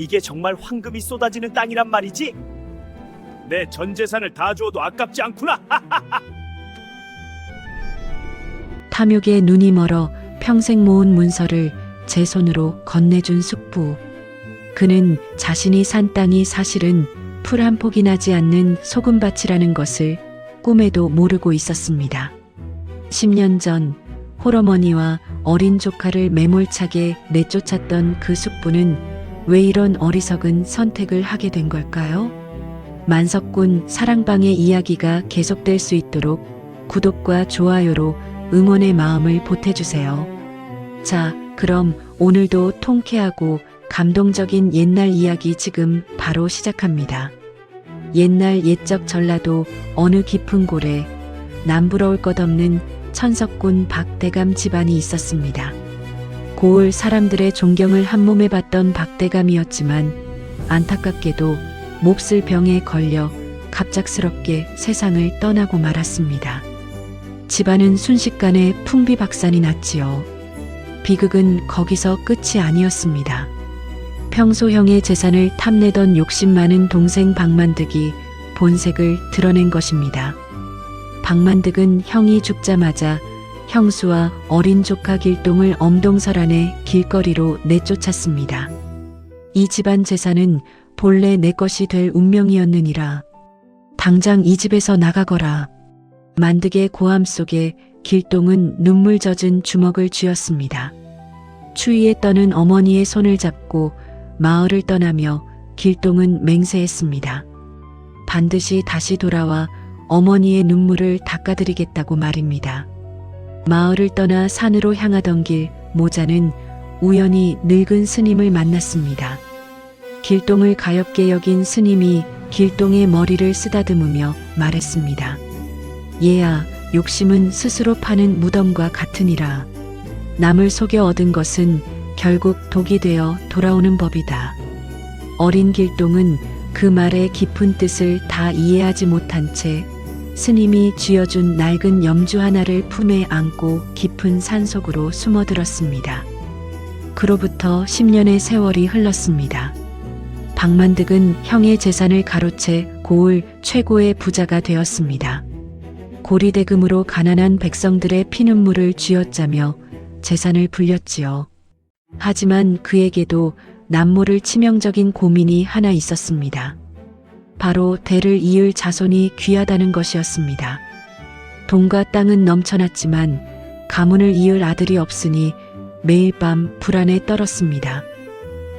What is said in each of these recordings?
이게 정말 황금이 쏟아지는 땅이란 말이지? 내 전 재산을 다 주어도 아깝지 않구나. 탐욕에 눈이 멀어 평생 모은 문서를 제 손으로 건네준 숙부. 그는 자신이 산 땅이 사실은 풀 한 폭이 나지 않는 소금밭이라는 것을 꿈에도 모르고 있었습니다. 10년 전 홀어머니와 어린 조카를 매몰차게 내쫓았던 그 숙부는 왜 이런 어리석은 선택을 하게 된 걸까요? 만석군 사랑방의 이야기가 계속될 수 있도록 구독과 좋아요로 응원의 마음을 보태주세요. 자, 그럼 오늘도 통쾌하고 감동적인 옛날 이야기 지금 바로 시작합니다. 옛날 옛적 전라도 어느 깊은 골에 남부러울 것 없는 천석군 박대감 집안이 있었습니다. 고을 사람들의 존경을 한몸에 받던 박대감이었지만 안타깝게도 몹쓸 병에 걸려 갑작스럽게 세상을 떠나고 말았습니다. 집안은 순식간에 풍비박산이 났지요. 비극은 거기서 끝이 아니었습니다. 평소 형의 재산을 탐내던 욕심 많은 동생 박만득이 본색을 드러낸 것입니다. 박만득은 형이 죽자마자 형수와 어린 조카 길동을 엄동설안에 길거리로 내쫓았습니다. 이 집안 재산은 본래 내 것이 될 운명이었느니라. 당장 이 집에서 나가거라. 만득의 고함 속에 길동은 눈물 젖은 주먹을 쥐었습니다. 추위에 떠는 어머니의 손을 잡고 마을을 떠나며 길동은 맹세했습니다. 반드시 다시 돌아와 어머니의 눈물을 닦아드리겠다고 말입니다. 마을을 떠나 산으로 향하던 길 모자는 우연히 늙은 스님을 만났습니다. 길동을 가엾게 여긴 스님이 길동의 머리를 쓰다듬으며 말했습니다. 얘야, 욕심은 스스로 파는 무덤과 같으니라. 남을 속여 얻은 것은 결국 독이 되어 돌아오는 법이다. 어린 길동은 그 말의 깊은 뜻을 다 이해하지 못한 채 스님이 쥐어준 낡은 염주 하나를 품에 안고 깊은 산속으로 숨어들었습니다. 그로부터 10년의 세월이 흘렀습니다. 박만득은 형의 재산을 가로채 고을 최고의 부자가 되었습니다. 고리대금으로 가난한 백성들의 피눈물을 쥐어짜며 재산을 불렸지요. 하지만 그에게도 남모를 치명적인 고민이 하나 있었습니다. 바로 대를 이을 자손이 귀하다는 것이었습니다. 돈과 땅은 넘쳐났지만 가문을 이을 아들이 없으니 매일 밤 불안에 떨었습니다.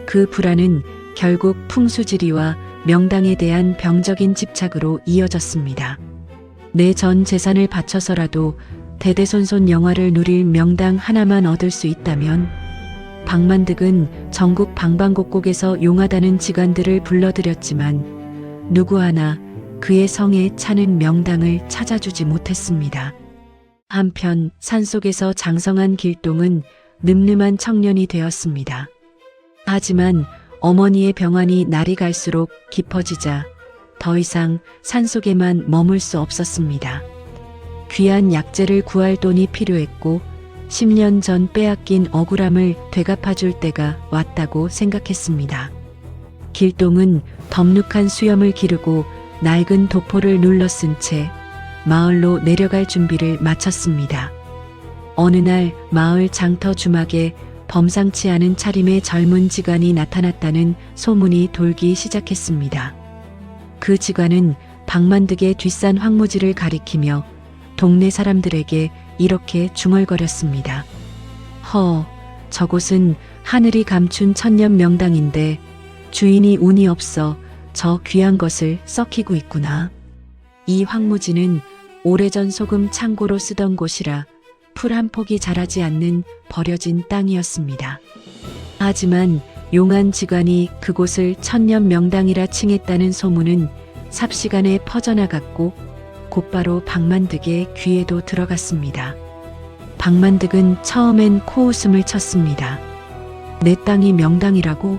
그 불안은 결국 풍수지리와 명당에 대한 병적인 집착으로 이어졌습니다. 내 전 재산을 바쳐서라도 대대손손 영화를 누릴 명당 하나만 얻을 수 있다면 박만득은 전국 방방곡곡에서 용하다는 직관들을 불러들였지만 누구 하나 그의 성에 차는 명당을 찾아주지 못했습니다. 한편 산속에서 장성한 길동은 늠름한 청년이 되었습니다. 하지만 어머니의 병환이 날이 갈수록 깊어지자 더 이상 산속에만 머물 수 없었습니다. 귀한 약재를 구할 돈이 필요했고 10년 전 빼앗긴 억울함을 되갚아줄 때가 왔다고 생각했습니다. 길동은 덥룩한 수염을 기르고 낡은 도포를 눌러쓴 채 마을로 내려갈 준비를 마쳤습니다. 어느 날 마을 장터 주막에 범상치 않은 차림의 젊은 직관이 나타났다는 소문이 돌기 시작했습니다. 그 직관은 박만득의 뒷산 황무지를 가리키며 동네 사람들에게 이렇게 중얼거렸습니다. 저곳은 하늘이 감춘 천년 명당인데 주인이 운이 없어 저 귀한 것을 썩히고 있구나. 이 황무지는 오래전 소금 창고로 쓰던 곳이라 풀 한 폭이 자라지 않는 버려진 땅이었습니다. 하지만 용한 직관이 그곳을 천년 명당이라 칭했다는 소문은 삽시간에 퍼져나갔고 곧바로 박만득의 귀에도 들어갔습니다. 박만득은 처음엔 코웃음을 쳤습니다. 내 땅이 명당이라고?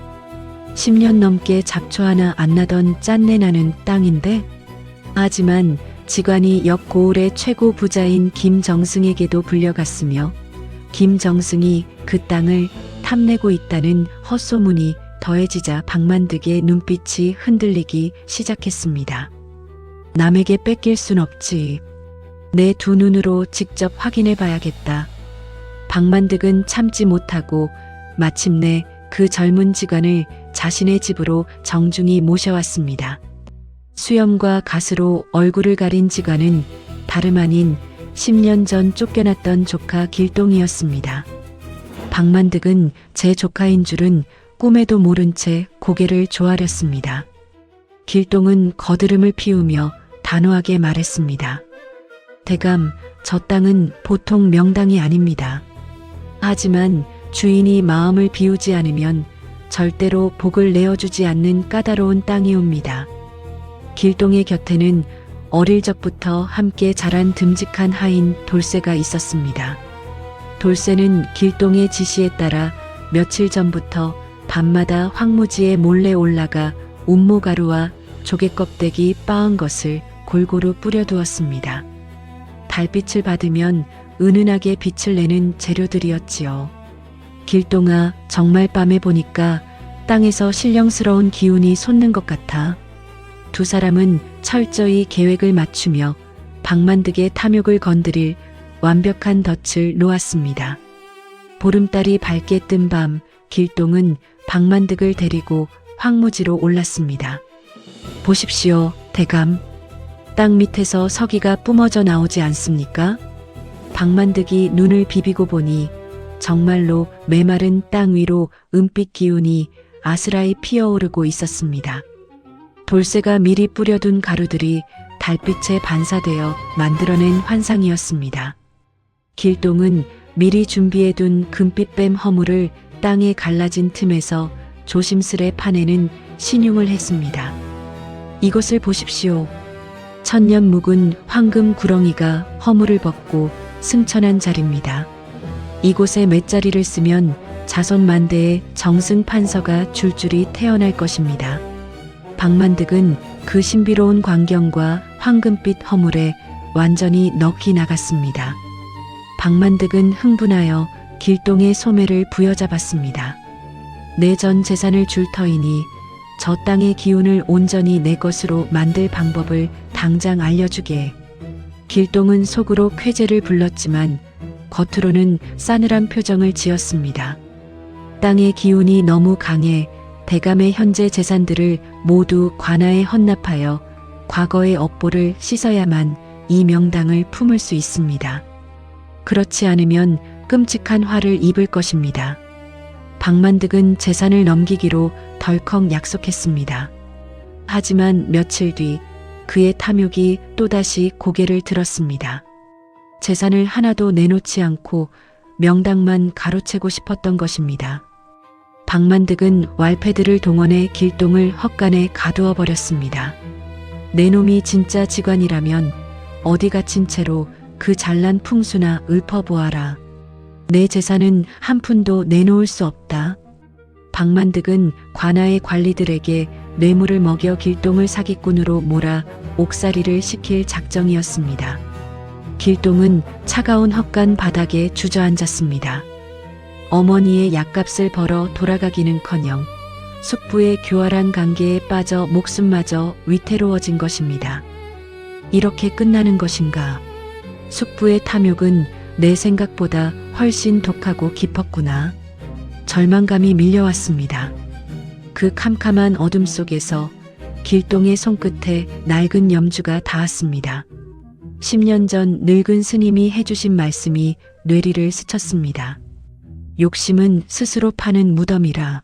10년 넘게 잡초 하나 안 나던 짠내 나는 땅인데? 하지만 직관이 옆 고을의 최고 부자인 김정승에게도 불려갔으며 김정승이 그 땅을 탐내고 있다는 헛소문이 더해지자 박만득의 눈빛이 흔들리기 시작했습니다. 남에게 뺏길 순 없지. 내 두 눈으로 직접 확인해 봐야겠다. 박만득은 참지 못하고 마침내 그 젊은 직원을 자신의 집으로 정중히 모셔왔습니다. 수염과 가스로 얼굴을 가린 직원은 다름 아닌 10년 전 쫓겨났던 조카 길동이었습니다. 박만득은 제 조카인 줄은 꿈에도 모른 채 고개를 조아렸습니다. 길동은 거드름을 피우며 단호하게 말했습니다. 대감, 저 땅은 보통 명당이 아닙니다. 하지만 주인이 마음을 비우지 않으면 절대로 복을 내어주지 않는 까다로운 땅이옵니다. 길동의 곁에는 어릴 적부터 함께 자란 듬직한 하인 돌쇠가 있었습니다. 돌쇠는 길동의 지시에 따라 며칠 전부터 밤마다 황무지에 몰래 올라가 운모가루와 조개껍데기 빻은 것을 골고루 뿌려두었습니다. 달빛을 받으면 은은하게 빛을 내는 재료들이었지요. 길동아, 정말 밤에 보니까 땅에서 신령스러운 기운이 솟는 것 같아. 두 사람은 철저히 계획을 맞추며 박만득의 탐욕을 건드릴 완벽한 덫을 놓았습니다. 보름달이 밝게 뜬 밤, 길동은 박만득을 데리고 황무지로 올랐습니다. 보십시오, 대감. 땅 밑에서 서기가 뿜어져 나오지 않습니까? 박만득이 눈을 비비고 보니 정말로 메마른 땅 위로 은빛 기운이 아스라이 피어오르고 있었습니다. 돌쇠가 미리 뿌려둔 가루들이 달빛에 반사되어 만들어낸 환상이었습니다. 길동은 미리 준비해둔 금빛뱀 허물을 땅에 갈라진 틈에서 조심스레 파내는 신용을 했습니다. 이것을 보십시오. 천년 묵은 황금 구렁이가 허물을 벗고 승천한 자리입니다. 이곳에 몇 자리를 쓰면 자손만대의 정승 판서가 줄줄이 태어날 것입니다. 박만득은 그 신비로운 광경과 황금빛 허물에 완전히 넋이 나갔습니다. 박만득은 흥분하여 길동의 소매를 부여잡았습니다. 내 전 재산을 줄 터이니 저 땅의 기운을 온전히 내 것으로 만들 방법을 당장 알려주게. 길동은 속으로 쾌재를 불렀지만 겉으로는 싸늘한 표정을 지었습니다. 땅의 기운이 너무 강해 대감의 현재 재산들을 모두 관아에 헌납하여 과거의 업보를 씻어야만 이 명당을 품을 수 있습니다. 그렇지 않으면 끔찍한 화를 입을 것입니다. 박만득은 재산을 넘기기로 덜컥 약속했습니다. 하지만 며칠 뒤 그의 탐욕이 또다시 고개를 들었습니다. 재산을 하나도 내놓지 않고 명당만 가로채고 싶었던 것입니다. 박만득은 왈패들을 동원해 길동을 헛간에 가두어 버렸습니다. 내 놈이 진짜 직관이라면 어디 갇힌 채로 그 잘난 풍수나 읊어보아라. 내 재산은 한 푼도 내놓을 수 없다. 박만득은 관아의 관리들에게 뇌물을 먹여 길동을 사기꾼으로 몰아 옥살이를 시킬 작정이었습니다. 길동은 차가운 헛간 바닥에 주저앉았습니다. 어머니의 약값을 벌어 돌아가기는커녕 숙부의 교활한 관계에 빠져 목숨마저 위태로워진 것입니다. 이렇게 끝나는 것인가? 숙부의 탐욕은 내 생각보다 훨씬 독하고 깊었구나. 절망감이 밀려왔습니다. 그 캄캄한 어둠 속에서 길동의 손끝에 낡은 염주가 닿았습니다. 10년 전 늙은 스님이 해주신 말씀이 뇌리를 스쳤습니다. 욕심은 스스로 파는 무덤이라.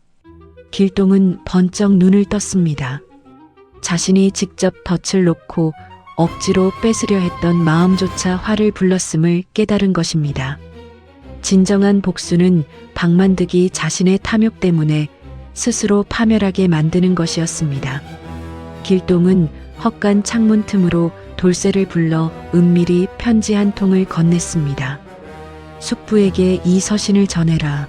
길동은 번쩍 눈을 떴습니다. 자신이 직접 덫을 놓고 억지로 뺏으려 했던 마음조차 화를 불렀음을 깨달은 것입니다. 진정한 복수는 박만득이 자신의 탐욕 때문에 스스로 파멸하게 만드는 것이었습니다. 길동은 헛간 창문 틈으로 돌쇠를 불러 은밀히 편지 한 통을 건넸습니다. 숙부에게 이 서신을 전해라.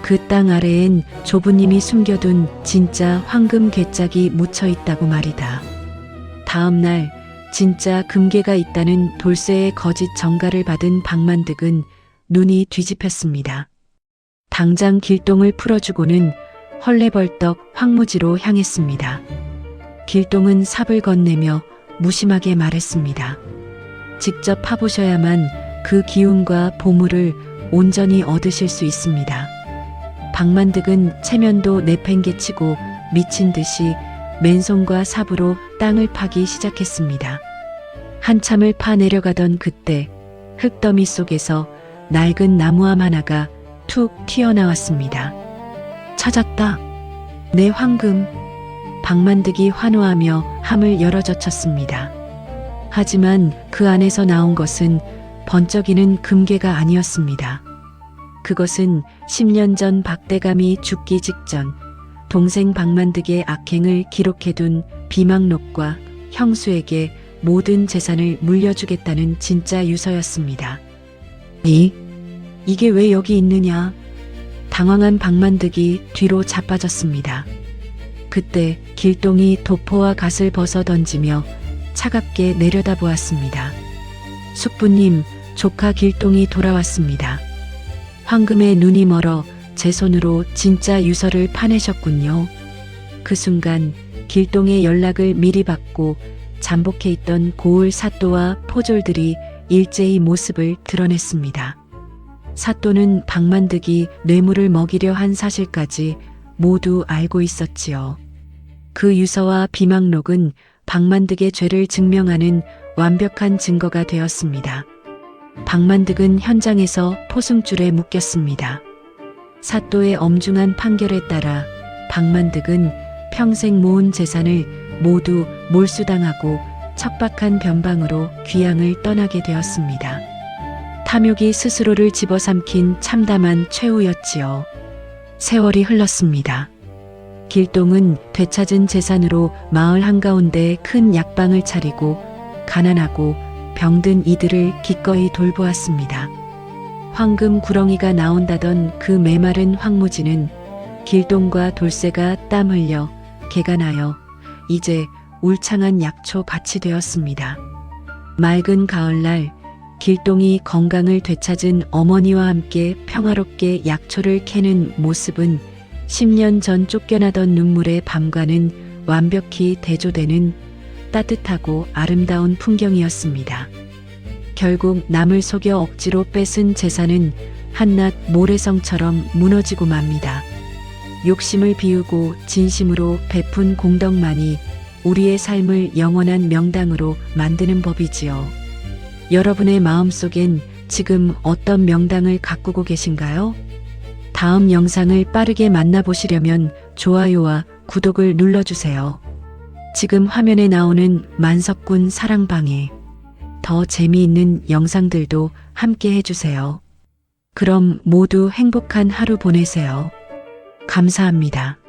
그 땅 아래엔 조부님이 숨겨둔 진짜 황금 괴짝이 묻혀 있다고 말이다. 다음 날 진짜 금괴가 있다는 돌쇠의 거짓 전가를 받은 박만득은 눈이 뒤집혔습니다. 당장 길동을 풀어주고는 헐레벌떡 황무지로 향했습니다. 길동은 삽을 건네며 무심하게 말했습니다. 직접 파보셔야만 그 기운과 보물을 온전히 얻으실 수 있습니다. 박만득은 체면도 내팽개치고 미친 듯이 맨손과 삽으로 땅을 파기 시작했습니다. 한참을 파 내려가던 그때 흙더미 속에서 낡은 나무함 하나가 툭 튀어나왔습니다. 찾았다. 내 황금. 박만득이 환호하며 함을 열어젖혔습니다. 하지만 그 안에서 나온 것은 번쩍이는 금괴가 아니었습니다. 그것은 10년 전 박대감이 죽기 직전 동생 박만득의 악행을 기록해둔 비망록과 형수에게 모든 재산을 물려주겠다는 진짜 유서였습니다. 이게 왜 여기 있느냐? 당황한 박만득이 뒤로 자빠졌습니다. 그때 길동이 도포와 갓을 벗어 던지며 차갑게 내려다보았습니다. 숙부님, 조카 길동이 돌아왔습니다. 황금의 눈이 멀어 제 손으로 진짜 유서를 파내셨군요. 그 순간 길동의 연락을 미리 받고 잠복해 있던 고을 사또와 포졸들이 일제히 모습을 드러냈습니다. 사또는 박만득이 뇌물을 먹이려 한 사실까지 모두 알고 있었지요. 그 유서와 비망록은 박만득의 죄를 증명하는 완벽한 증거가 되었습니다. 박만득은 현장에서 포승줄에 묶였습니다. 사또의 엄중한 판결에 따라 박만득은 평생 모은 재산을 모두 몰수당하고 척박한 변방으로 귀양을 떠나게 되었습니다. 탐욕이 스스로를 집어삼킨 참담한 최후였지요. 세월이 흘렀습니다. 길동은 되찾은 재산으로 마을 한가운데 큰 약방을 차리고 가난하고 병든 이들을 기꺼이 돌보았습니다. 황금 구렁이가 나온다던 그 메마른 황무지는 길동과 돌쇠가 땀 흘려 개가 나여 이제 울창한 약초 밭이 되었습니다. 맑은 가을날 길동이 건강을 되찾은 어머니와 함께 평화롭게 약초를 캐는 모습은 10년 전 쫓겨나던 눈물의 밤과는 완벽히 대조되는 따뜻하고 아름다운 풍경이었습니다. 결국 남을 속여 억지로 뺏은 재산은 한낱 모래성처럼 무너지고 맙니다. 욕심을 비우고 진심으로 베푼 공덕만이 우리의 삶을 영원한 명당으로 만드는 법이지요. 여러분의 마음속엔 지금 어떤 명당을 가꾸고 계신가요? 다음 영상을 빠르게 만나보시려면 좋아요와 구독을 눌러주세요. 지금 화면에 나오는 만석군 사랑방에 더 재미있는 영상들도 함께 해주세요. 그럼 모두 행복한 하루 보내세요. 감사합니다.